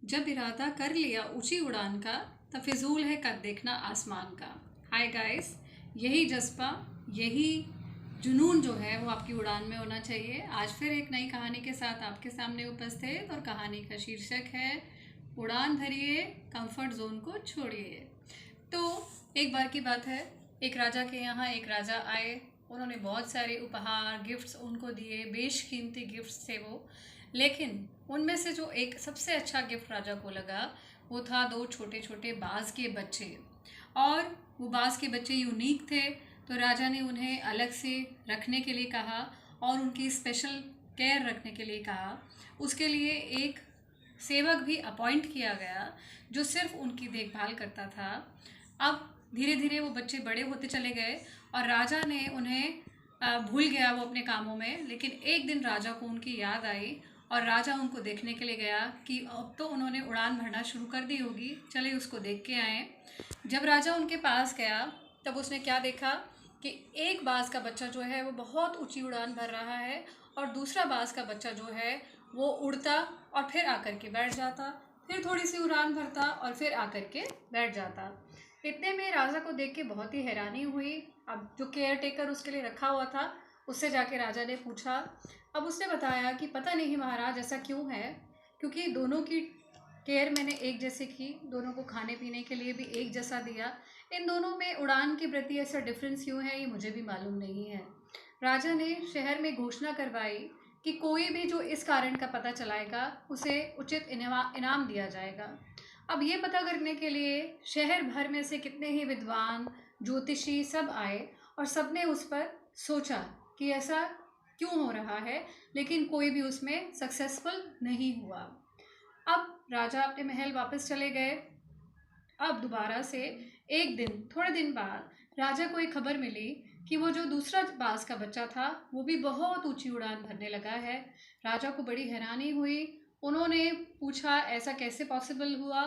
जब इरादा कर लिया ऊंची उड़ान का, तब फिजूल है कद देखना आसमान का। हाय गाइस, यही जज्बा, यही जुनून जो है वो आपकी उड़ान में होना चाहिए। आज फिर एक नई कहानी के साथ आपके सामने उपस्थित, और कहानी का शीर्षक है उड़ान भरिए, कंफर्ट जोन को छोड़िए। तो एक बार की बात है, एक राजा के यहाँ एक राजा आए। उन्होंने बहुत सारे उपहार, गिफ्ट्स उनको दिए, बेशकीमती गिफ्ट्स थे वो। लेकिन उनमें से जो एक सबसे अच्छा गिफ्ट राजा को लगा, वो था दो छोटे छोटे बाज के बच्चे। और वो बाज के बच्चे यूनिक थे, तो राजा ने उन्हें अलग से रखने के लिए कहा और उनकी स्पेशल केयर रखने के लिए कहा। उसके लिए एक सेवक भी अपॉइंट किया गया जो सिर्फ उनकी देखभाल करता था। अब धीरे धीरे वो बच्चे बड़े होते चले गए और राजा ने उन्हें भूल गया वो अपने कामों में। लेकिन एक दिन राजा को उनकी याद आई और राजा उनको देखने के लिए गया कि अब तो उन्होंने उड़ान भरना शुरू कर दी होगी, चले उसको देख के आए। जब राजा उनके पास गया, तब उसने क्या देखा कि एक बाज का बच्चा जो है वो बहुत ऊंची उड़ान भर रहा है, और दूसरा बाज का बच्चा जो है वो उड़ता और फिर आकर के बैठ जाता, फिर थोड़ी सी उड़ान भरता और फिर आकर के बैठ जाता। इतने में राजा को देख के बहुत ही हैरानी हुई। अब जो केयर टेकर उसके लिए रखा हुआ था, उससे जाके राजा ने पूछा। अब उसने बताया कि पता नहीं महाराज, ऐसा क्यों है, क्योंकि दोनों की केयर मैंने एक जैसे की, दोनों को खाने पीने के लिए भी एक जैसा दिया। इन दोनों में उड़ान के प्रति ऐसा डिफरेंस क्यों है, ये मुझे भी मालूम नहीं है। राजा ने शहर में घोषणा करवाई कि कोई भी जो इस कारण का पता चलाएगा उसे उचित इनाम दिया जाएगा। अब ये पता करने के लिए शहर भर में से कितने ही विद्वान, ज्योतिषी सब आए, और सबने उस पर सोचा कि ऐसा क्यों हो रहा है, लेकिन कोई भी उसमें सक्सेसफुल नहीं हुआ। अब राजा अपने महल वापस चले गए। अब दोबारा से एक दिन, थोड़े दिन बाद, राजा को एक खबर मिली कि वो जो दूसरा बाज का बच्चा था वो भी बहुत ऊंची उड़ान भरने लगा है। राजा को बड़ी हैरानी हुई। उन्होंने पूछा ऐसा कैसे पॉसिबल हुआ।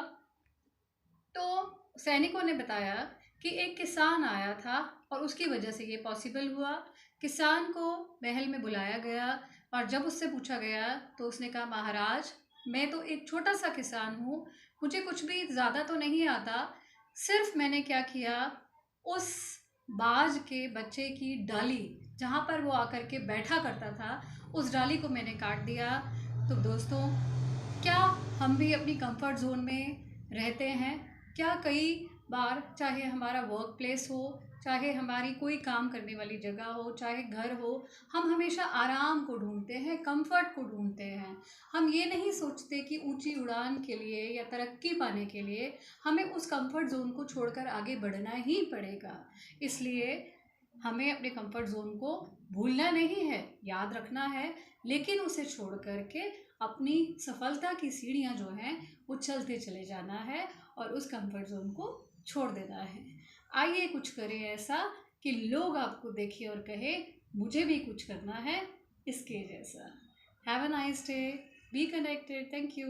तो सैनिकों ने बताया कि एक किसान आया था और उसकी वजह से ये पॉसिबल हुआ। किसान को महल में बुलाया गया और जब उससे पूछा गया तो उसने कहा, महाराज मैं तो एक छोटा सा किसान हूँ, मुझे कुछ भी ज़्यादा तो नहीं आता। सिर्फ मैंने क्या किया, उस बाज के बच्चे की डाली जहाँ पर वो आकर के बैठा करता था, उस डाली को मैंने काट दिया। तो दोस्तों, क्या हम भी अपनी कंफर्ट जोन में रहते हैं? क्या कई बार, चाहे हमारा वर्क प्लेस हो, चाहे हमारी कोई काम करने वाली जगह हो, चाहे घर हो, हम हमेशा आराम को ढूंढते हैं, कंफर्ट को ढूंढते हैं। हम ये नहीं सोचते कि ऊंची उड़ान के लिए या तरक्की पाने के लिए हमें उस कंफर्ट जोन को छोड़कर आगे बढ़ना ही पड़ेगा। इसलिए हमें अपने कंफर्ट जोन को भूलना नहीं है, याद रखना है, लेकिन उसे छोड़ करके अपनी सफलता की सीढ़ियाँ जो हैं वो चलते चले जाना है और उस कंफर्ट जोन को छोड़ देना है। आइए कुछ करें ऐसा कि लोग आपको देखें और कहे, मुझे भी कुछ करना है इसके जैसा। Have a nice day, be connected, thank you.